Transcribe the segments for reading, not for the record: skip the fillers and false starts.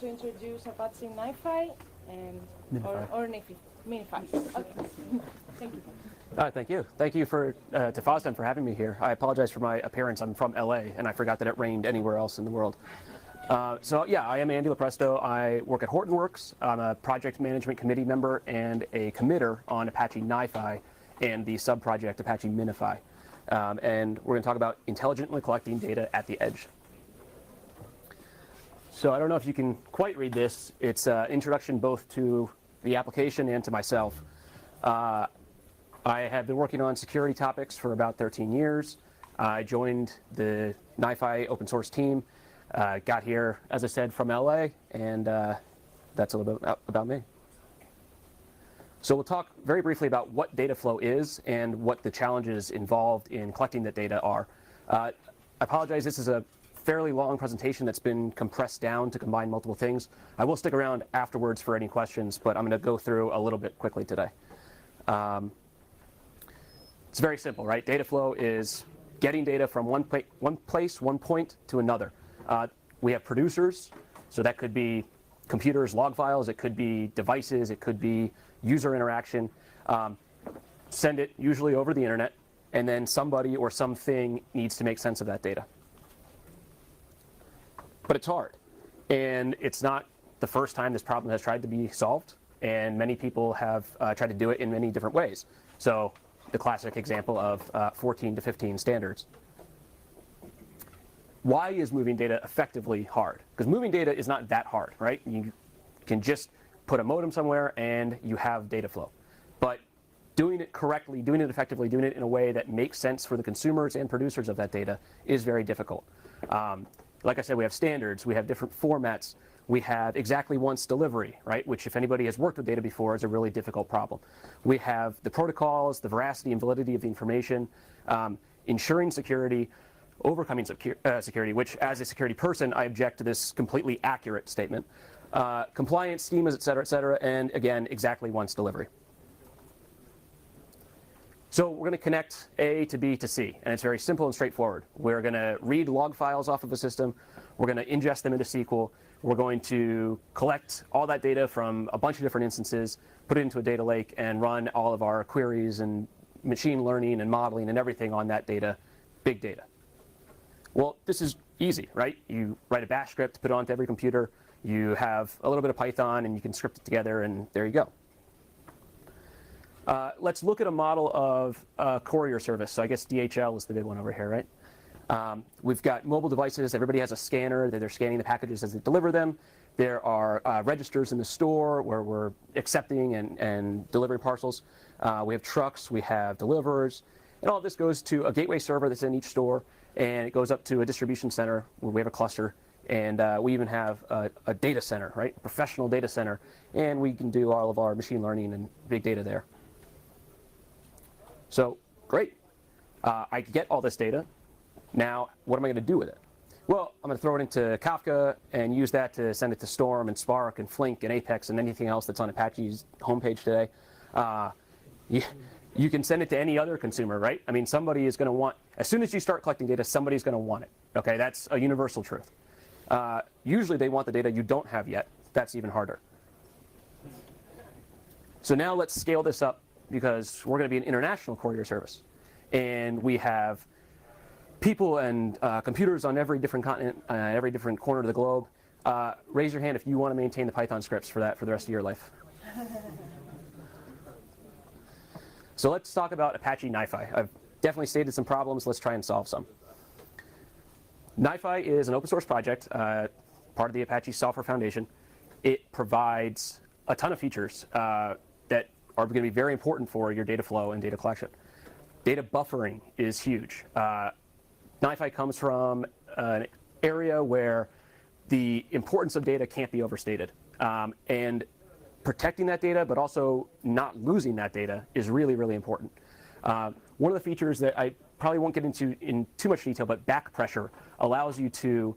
to introduce Apache NiFi or NiFi. MiNiFi. Okay. Thank you. Thank you. Thank you to FOSDEM for having me here. I apologize for my appearance. I'm from LA, and I forgot that it rained anywhere else in the world. So yeah, I am Andy Lopresto. I work at Hortonworks. I'm a project management committee member and a committer on Apache NiFi and the sub-project Apache MiNiFi. And we're going to talk about intelligently collecting data at the edge. So I don't know if you can quite read this. It's an introduction both to the application and to myself. I have been working on security topics for about 13 years. I joined the NiFi open source team, got here, as I said, from LA, and that's a little bit about me. So we'll talk very briefly about what data flow is and what the challenges involved in collecting that data are. I apologize, this is a fairly long presentation that's been compressed down to combine multiple things. I will stick around afterwards for any questions, but I'm going to go through a little bit quickly today. It's very simple, right? Data flow is getting data from one point to another. We have producers, so that could be computers, log files, it could be devices, it could be user interaction. Send it usually over the internet, and then somebody or something needs to make sense of that data. But it's hard, and it's not the first time this problem has tried to be solved, and many people have tried to do it in many different ways. So the classic example of 14 to 15 standards. Why is moving data effectively hard? Because moving data is not that hard, right? You can just put a modem somewhere and you have data flow. But doing it correctly, doing it effectively, doing it in a way that makes sense for the consumers and producers of that data is very difficult. Like I said, we have standards, we have different formats, we have exactly once delivery, right? Which, if anybody has worked with data before, is a really difficult problem. We have the protocols, the veracity and validity of the information, ensuring security, overcoming security, which, as a security person, I object to this completely accurate statement. Compliance schemas, et cetera, and again, exactly once delivery. So we're going to connect A to B to C, and it's very simple and straightforward. We're going to read log files off of a system. We're going to ingest them into SQL. We're going to collect all that data from a bunch of different instances, put it into a data lake, and run all of our queries and machine learning and modeling and everything on that data, big data. Well, this is easy, right? You write a bash script, put it onto every computer. You have a little bit of Python, and you can script it together, and there you go. Let's look at a model of a courier service. So I guess DHL is the big one over here, right? We've got mobile devices. Everybody has a scanner that they're scanning the packages as they deliver them. There are registers in the store where we're accepting and delivering parcels. We have trucks. We have deliverers. And all of this goes to a gateway server that's in each store, and it goes up to a distribution center where we have a cluster. And we even have a data center, right? A professional data center. And we can do all of our machine learning and big data there. So, great. I get all this data. Now, what am I going to do with it? Well, I'm going to throw it into Kafka and use that to send it to Storm and Spark and Flink and Apex and anything else that's on Apache's homepage today. You can send it to any other consumer, right? I mean, somebody is going to want, as soon as you start collecting data, somebody's going to want it. Okay, that's a universal truth. Usually they want the data you don't have yet. That's even harder. So now let's scale this up, because we're going to be an international courier service. And we have people and computers on every different continent, every different corner of the globe. Raise your hand if you want to maintain the Python scripts for that for the rest of your life. So let's talk about Apache NiFi. I've definitely stated some problems. Let's try and solve some. NiFi is an open source project, part of the Apache Software Foundation. It provides a ton of features that are going to be very important for your data flow and data collection. Data buffering is huge. NiFi comes from an area where the importance of data can't be overstated. And protecting that data, but also not losing that data, is really, really important. One of the features that I probably won't get into in too much detail, but back pressure allows you to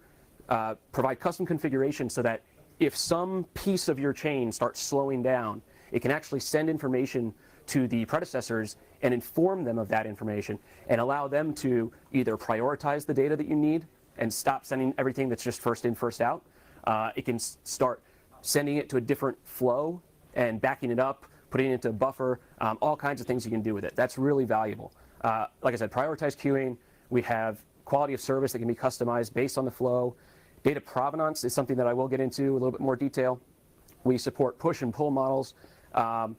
provide custom configuration so that if some piece of your chain starts slowing down, it can actually send information to the predecessors and inform them of that information and allow them to either prioritize the data that you need and stop sending everything that's just first in, first out, It can start sending it to a different flow and backing it up, putting it into a buffer, all kinds of things you can do with it. That's really valuable. Like I said, prioritized queuing. We have quality of service that can be customized based on the flow. Data provenance is something that I will get into a little bit more detail. We support push and pull models, and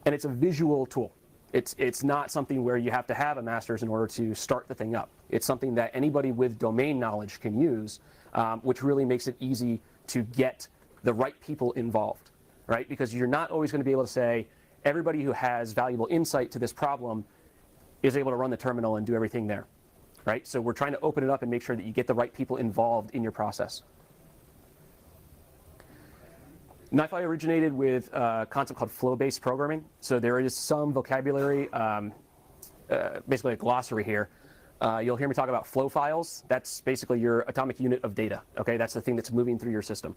it's a visual tool. It's not something where you have to have a master's in order to start the thing up. It's something that anybody with domain knowledge can use, which really makes it easy to get the right people involved, right? Because you're not always going to be able to say, everybody who has valuable insight to this problem is able to run the terminal and do everything there, right? So we're trying to open it up and make sure that you get the right people involved in your process. NiFi originated with a concept called flow-based programming. So there is some vocabulary, basically a glossary here. You'll hear me talk about flow files. That's basically your atomic unit of data. Okay, that's the thing that's moving through your system.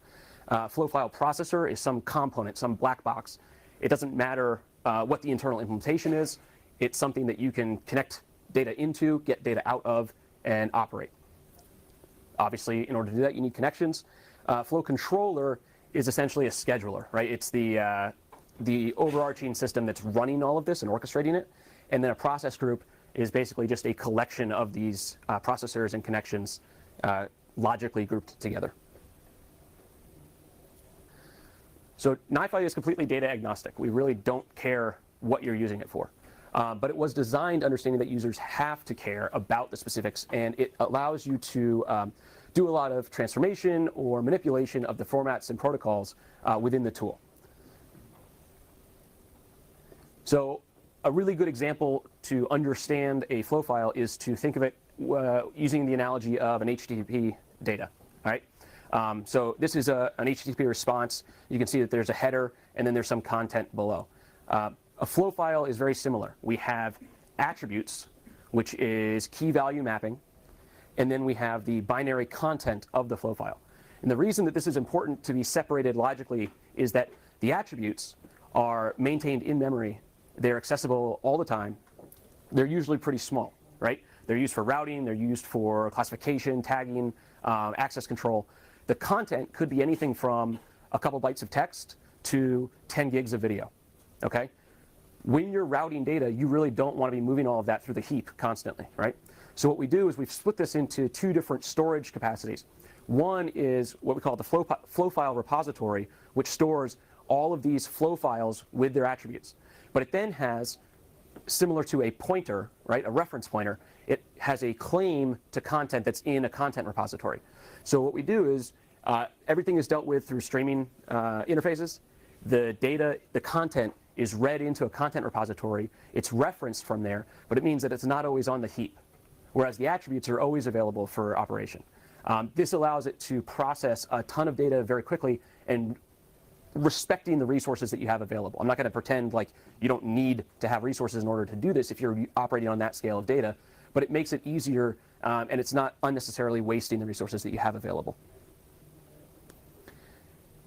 Flow file processor is some component, some black box. It doesn't matter what the internal implementation is. It's something that you can connect data into, get data out of, and operate. Obviously, in order to do that, you need connections. Flow controller is essentially a scheduler, right? It's the overarching system that's running all of this and orchestrating it. And then a process group is basically just a collection of these processors and connections logically grouped together. So NiFi is completely data agnostic. We really don't care what you're using it for. But it was designed understanding that users have to care about the specifics, and it allows you to do a lot of transformation or manipulation of the formats and protocols within the tool. So a really good example to understand a flow file is to think of it using the analogy of an HTTP data. All right? So this is an HTTP response. You can see that there's a header and then there's some content below. A flow file is very similar. We have attributes, which is key value mapping, and then we have the binary content of the flow file. And the reason that this is important to be separated logically is that the attributes are maintained in memory. They're accessible all the time. They're usually pretty small, right? They're used for routing, they're used for classification, tagging, access control. The content could be anything from a couple bytes of text to 10 gigs of video, okay? When you're routing data, you really don't want to be moving all of that through the heap constantly, right? So what we do is we've split this into two different storage capacities. One is what we call the flow file repository, which stores all of these flow files with their attributes. But it then has, similar to a pointer, right, a reference pointer, it has a claim to content that's in a content repository. So what we do is everything is dealt with through streaming interfaces. The data, the content is read into a content repository. It's referenced from there, but it means that it's not always on the heap, whereas the attributes are always available for operation. This allows it to process a ton of data very quickly and respecting the resources that you have available. I'm not going to pretend like you don't need to have resources in order to do this if you're operating on that scale of data, but it makes it easier and it's not unnecessarily wasting the resources that you have available.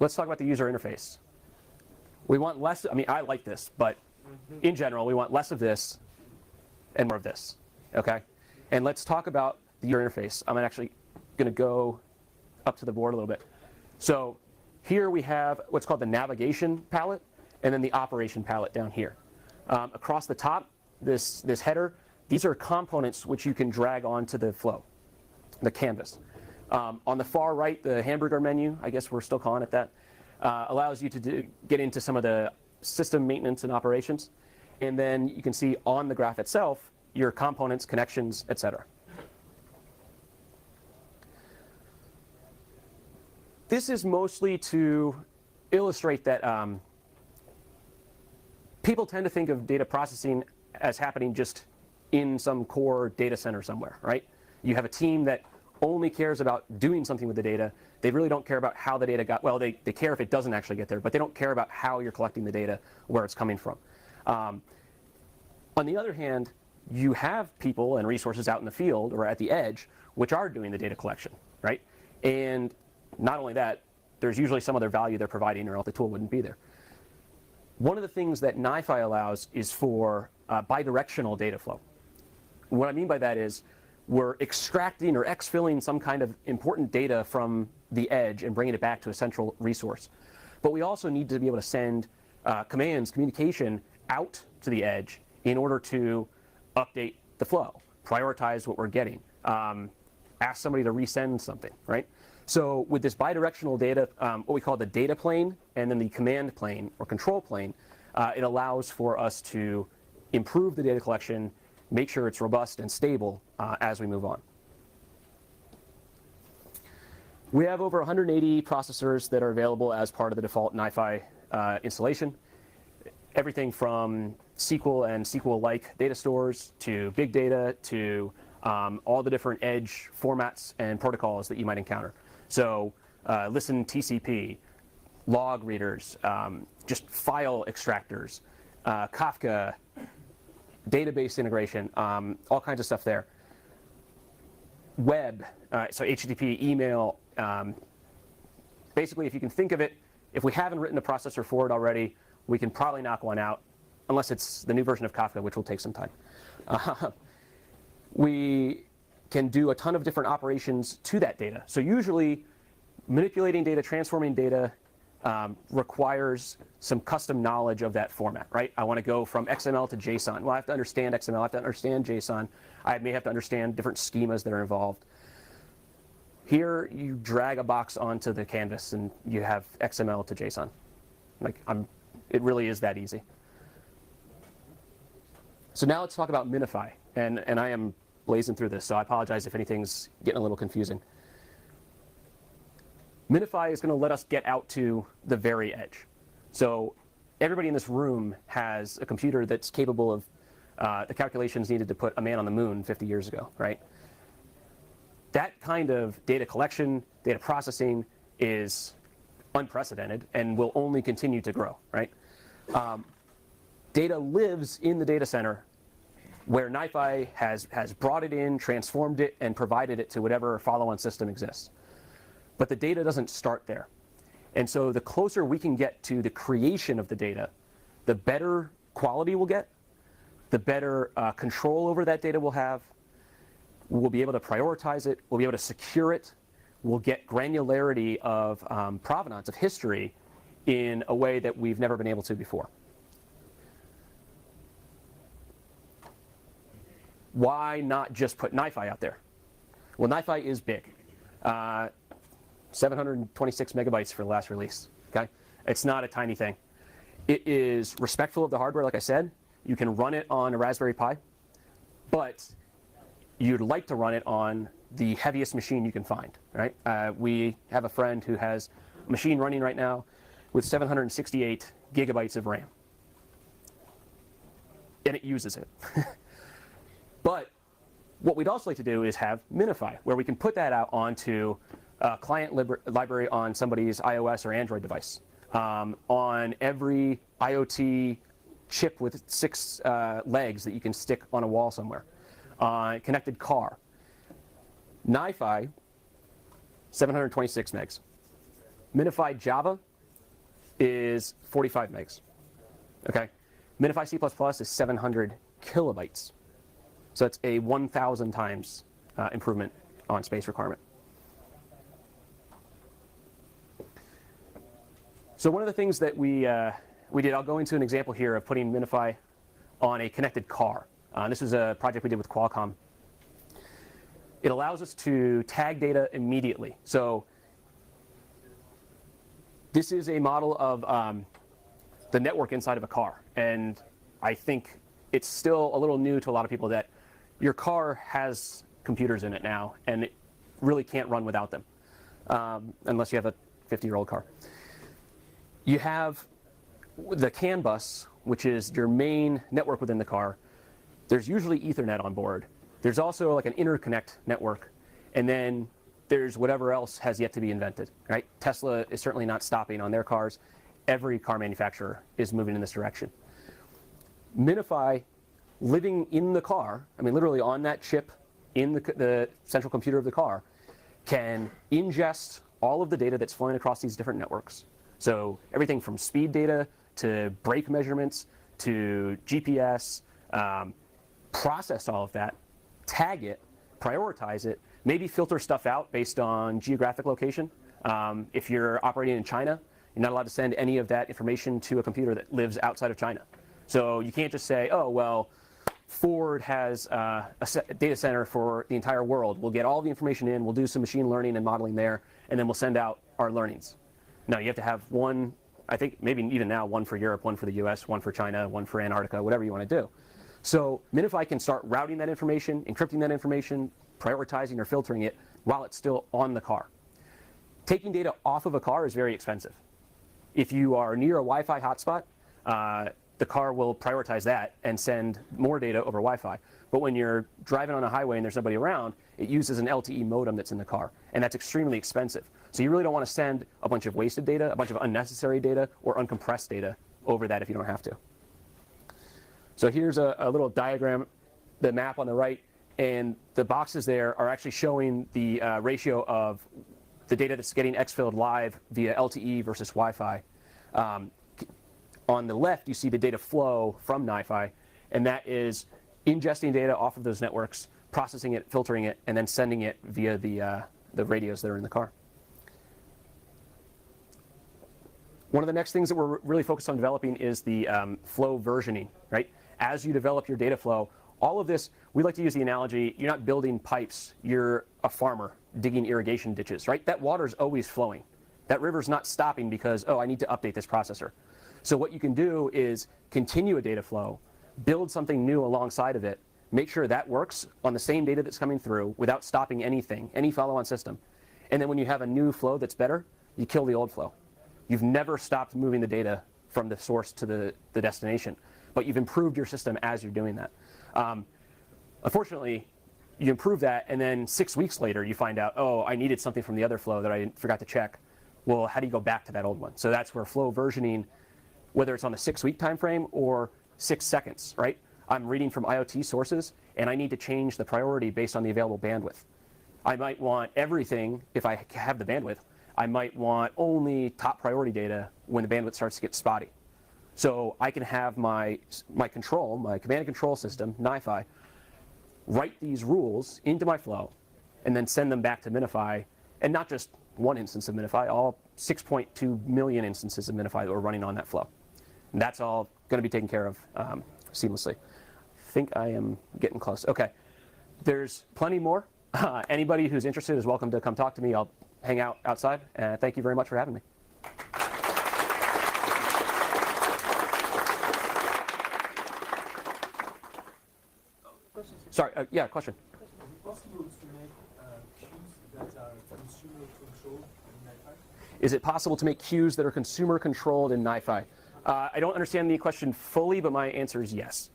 Let's talk about the user interface. We want less, I mean, I like this, but in general, we want less of this and more of this, okay? And let's talk about the user interface. I'm actually going to go up to the board a little bit. So here we have what's called the navigation palette and then the operation palette down here. Across the top, this header, these are components which you can drag onto the flow, the canvas. On the far right, the hamburger menu, I guess we're still calling it that, allows you to get into some of the system maintenance and operations. And then you can see on the graph itself, your components, connections, etc. This is mostly to illustrate that people tend to think of data processing as happening just in some core data center somewhere, right? You have a team that only cares about doing something with the data. They really don't care about how the data got, well, they care if it doesn't actually get there, but they don't care about how you're collecting the data, where it's coming from. On the other hand, you have people and resources out in the field or at the edge which are doing the data collection, right? And not only that, there's usually some other value they're providing or else the tool wouldn't be there. One of the things that NiFi allows is for bidirectional data flow. What I mean by that is we're extracting or exfilling some kind of important data from the edge and bringing it back to a central resource. But we also need to be able to send commands, communication out to the edge in order to update the flow, prioritize what we're getting, ask somebody to resend something, right? So with this bidirectional data, what we call the data plane and then the command plane or control plane, it allows for us to improve the data collection, make sure it's robust and stable as we move on. We have over 180 processors that are available as part of the default NiFi installation. Everything from SQL and SQL-like data stores to big data to all the different edge formats and protocols that you might encounter. So listen TCP, log readers, just file extractors, Kafka, database integration, all kinds of stuff there. Web, so HTTP, email. Basically, if you can think of it, if we haven't written a processor for it already, we can probably knock one out, unless it's the new version of Kafka, which will take some time. We can do a ton of different operations to that data. So usually, manipulating data, transforming data requires some custom knowledge of that format, right? I want to go from XML to JSON. Well, I have to understand XML, I have to understand JSON. I may have to understand different schemas that are involved. Here, you drag a box onto the canvas and you have XML to JSON. Like, it really is that easy. So now let's talk about MiNiFi. And I am blazing through this, so I apologize if anything's getting a little confusing. MiNiFi is going to let us get out to the very edge. So everybody in this room has a computer that's capable of the calculations needed to put a man on the moon 50 years ago, right? That kind of data collection, data processing is unprecedented and will only continue to grow, right? Data lives in the data center where NiFi has brought it in, transformed it, and provided it to whatever follow-on system exists. But the data doesn't start there. And so the closer we can get to the creation of the data, the better quality we'll get, the better control over that data we'll have. We'll be able to prioritize it. We'll be able to secure it. We'll get granularity of provenance, of history, in a way that we've never been able to before. Why not just put NiFi out there? Well, NiFi is big. 726 megabytes for the last release, okay? It's not a tiny thing. It is respectful of the hardware, like I said. You can run it on a Raspberry Pi, but you'd like to run it on the heaviest machine you can find, right? We have a friend who has a machine running right now with 768 gigabytes of RAM. And it uses it. But what we'd also like to do is have MiNiFi, where we can put that out onto a client library on somebody's iOS or Android device, on every IoT chip with 6 legs that you can stick on a wall somewhere, connected car. NiFi, 726 megs. MiNiFi Java is 45 megs. Okay, MiNiFi C++ is 700 kilobytes. So it's a 1,000 times improvement on space requirement. So one of the things that we did, I'll go into an example here of putting MiNiFi on a connected car. This is a project we did with Qualcomm. It allows us to tag data immediately. So this is a model of the network inside of a car. And I think it's still a little new to a lot of people that your car has computers in it now, and it really can't run without them, unless you have a 50-year-old car. You have the CAN bus, which is your main network within the car. There's usually Ethernet on board. There's also like an interconnect network, and then there's whatever else has yet to be invented, right? Tesla is certainly not stopping on their cars. Every car manufacturer is moving in this direction. MiNiFi, living in the car, I mean literally on that chip in the central computer of the car, can ingest all of the data that's flowing across these different networks. So everything from speed data to brake measurements to GPS, process all of that, tag it, prioritize it, maybe filter stuff out based on geographic location. If you're operating in China, you're not allowed to send any of that information to a computer that lives outside of China. So you can't just say, oh, well, Ford has a data center for the entire world. We'll get all the information in, we'll do some machine learning and modeling there, and then we'll send out our learnings. No, you have to have one, I think maybe even now, one for Europe, one for the US, one for China, one for Antarctica, whatever you want to do. So MiNiFi can start routing that information, encrypting that information, prioritizing or filtering it while it's still on the car. Taking data off of a car is very expensive. If you are near a Wi-Fi hotspot, the car will prioritize that and send more data over Wi-Fi. But when you're driving on a highway and there's nobody around, it uses an LTE modem that's in the car, and that's extremely expensive. So you really don't want to send a bunch of wasted data, a bunch of unnecessary data, or uncompressed data over that if you don't have to. So here's a little diagram, the map on the right, and the boxes there are actually showing the ratio of the data that's getting exfilled live via LTE versus Wi-Fi. On the left, you see the data flow from NiFi, and that is ingesting data off of those networks, processing it, filtering it, and then sending it via the radios that are in the car. One of the next things that we're really focused on developing is the flow versioning, right? As you develop your data flow, all of this, we like to use the analogy, you're not building pipes, you're a farmer digging irrigation ditches, right? That water's always flowing. That river's not stopping because, oh, I need to update this processor. So what you can do is continue a data flow, build something new alongside of it, make sure that works on the same data that's coming through without stopping anything, any follow-on system. And then when you have a new flow that's better, you kill the old flow. You've never stopped moving the data from the source to the destination, but you've improved your system as you're doing that. Unfortunately, you improve that, and then 6 weeks later, you find out, oh, I needed something from the other flow that I forgot to check. Well, how do you go back to that old one? So that's where flow versioning, whether it's on a 6-week time frame or 6 seconds, right? I'm reading from IoT sources, and I need to change the priority based on the available bandwidth. I might want everything, if I have the bandwidth, I might want only top priority data when the bandwidth starts to get spotty. So I can have my control, my command and control system, NiFi, write these rules into my flow, and then send them back to MiNiFi, and not just one instance of MiNiFi, all 6.2 million instances of MiNiFi that are running on that flow. And that's all going to be taken care of seamlessly. I think I am getting close. Okay, there's plenty more. Anybody who's interested is welcome to come talk to me. I'll hang out outside. Thank you very much for having me. Sorry, yeah, question. Is it possible to make queues that are consumer controlled in NiFi? Is it possible to make queues that are consumer controlled in NiFi? I don't understand the question fully, but my answer is yes.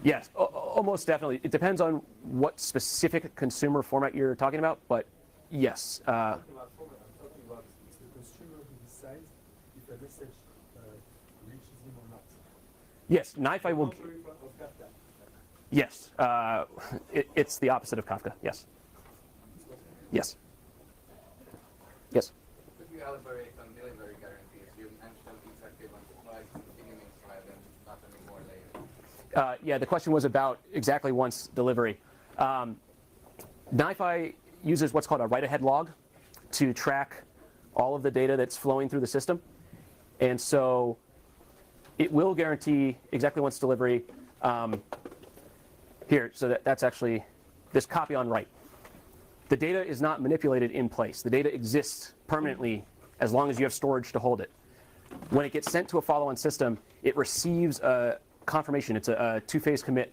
Yes, almost definitely. It depends on what specific consumer format you're talking about, but yes. I'm talking about it's the consumer who decides if a message reaches him or not. Yes, NiFi will. Yes, it's the opposite of Kafka. Yes. Yes. Yes. Could you elaborate on delivery guarantees? You mentioned exactly one slide in the beginning slide and not anymore later. Yeah, the question was about exactly once delivery. NiFi uses what's called a write-ahead log to track all of the data that's flowing through the system. And so it will guarantee exactly once delivery. Here, so that's actually this copy on write. The data is not manipulated in place. The data exists permanently as long as you have storage to hold it. When it gets sent to a follow-on system, it receives a confirmation. It's a two-phase commit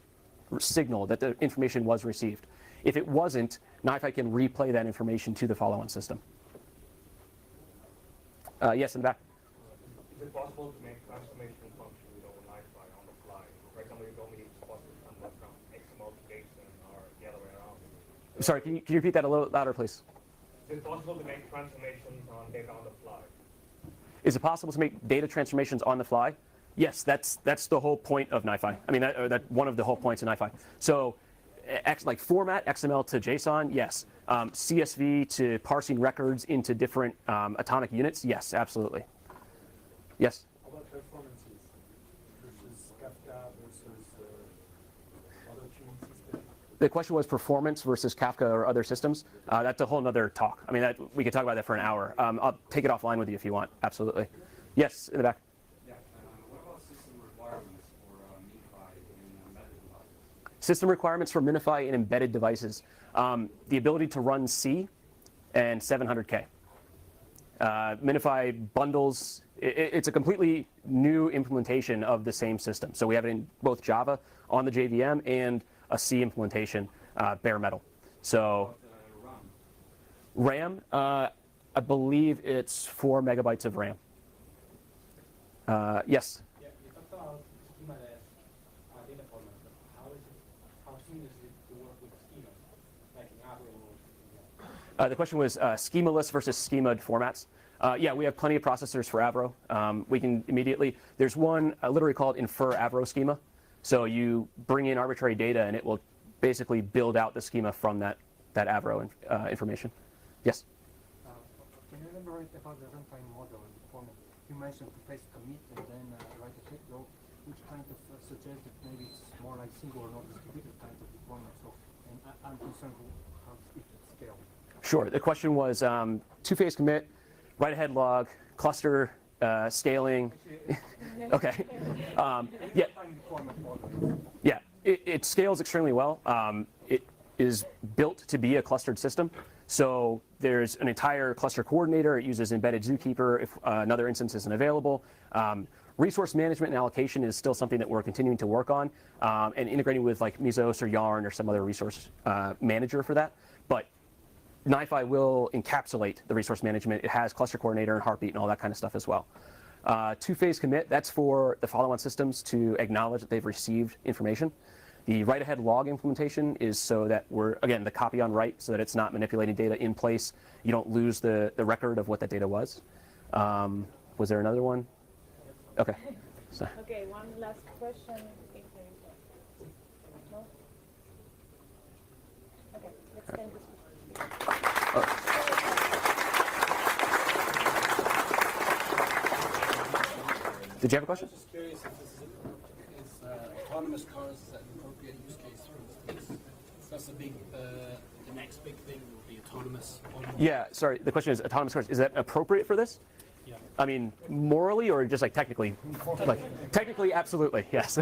signal that the information was received. If it wasn't, NiFi can replay that information to the follow-on system. Yes, in the back. Is it possible to make transformation function with NiFi on the fly? For example, you don't need to convert from XML to JSON or the other way around. Sorry, can you repeat that a little louder, please? Is it possible to make transformations on data on the fly? Is it possible to make data transformations on the fly? Yes, that's the whole point of NiFi. I mean, that's one of the whole points of NiFi. So, like format, XML to JSON, yes. CSV to parsing records into different atomic units, yes, absolutely. Yes? How about performances versus Kafka versus other queuing systems? The question was performance versus Kafka or other systems. That's a whole nother talk. I mean, we could talk about that for an hour. I'll take it offline with you if you want. Absolutely. Yes, in the back. Yeah. What about system requirements for MiNiFi in embedded devices? System requirements for MiNiFi in embedded devices. The ability to run C and 700K. MiNiFi bundles, it's a completely new implementation of the same system. So we have it in both Java on the JVM and a C implementation, bare metal. So RAM, I believe it's 4 megabytes of RAM. Yes? Yeah, you talked about schema-less data format, but how soon is it to work with schemas, like in Avro or something like that? The question was schemaless versus schemaed formats. Yeah, we have plenty of processors for Avro. We can immediately, there's one literally called infer Avro schema. So you bring in arbitrary data and it will basically build out the schema from that Avro information. Yes? Can you elaborate about the runtime model and format? You mentioned two-phase commit and then write a check load, which kind of suggests that maybe it's more like single or not distributed kind of deployment. So, and I'm concerned with how it scale. Sure. The question was two-phase commit, write-ahead log, cluster scaling. Okay. Yeah. Yeah. It scales extremely well. It is built to be a clustered system. So there's an entire cluster coordinator. It uses embedded zookeeper if another instance isn't available. Resource management and allocation is still something that we're continuing to work on, and integrating with like Mesos or Yarn or some other resource manager for that. But NiFi will encapsulate the resource management. It has cluster coordinator and heartbeat and all that kind of stuff as well. Two-phase commit, that's for the follow-on systems to acknowledge that they've received information. The write-ahead log implementation is so that we're, again, the copy on write, so that it's not manipulating data in place. You don't lose the record of what that data was. Was there another one? Okay. So. Okay, one last question. If there is one. No? Okay, let's end this. Did you have a question? I'm just curious if this is autonomous cars is an appropriate use case for instance. That's a big, the next big thing will be autonomous. Yeah, sorry, the question is autonomous cars. Is that appropriate for this? Yeah. I mean, morally or just like technically? Like, technically, absolutely, yes.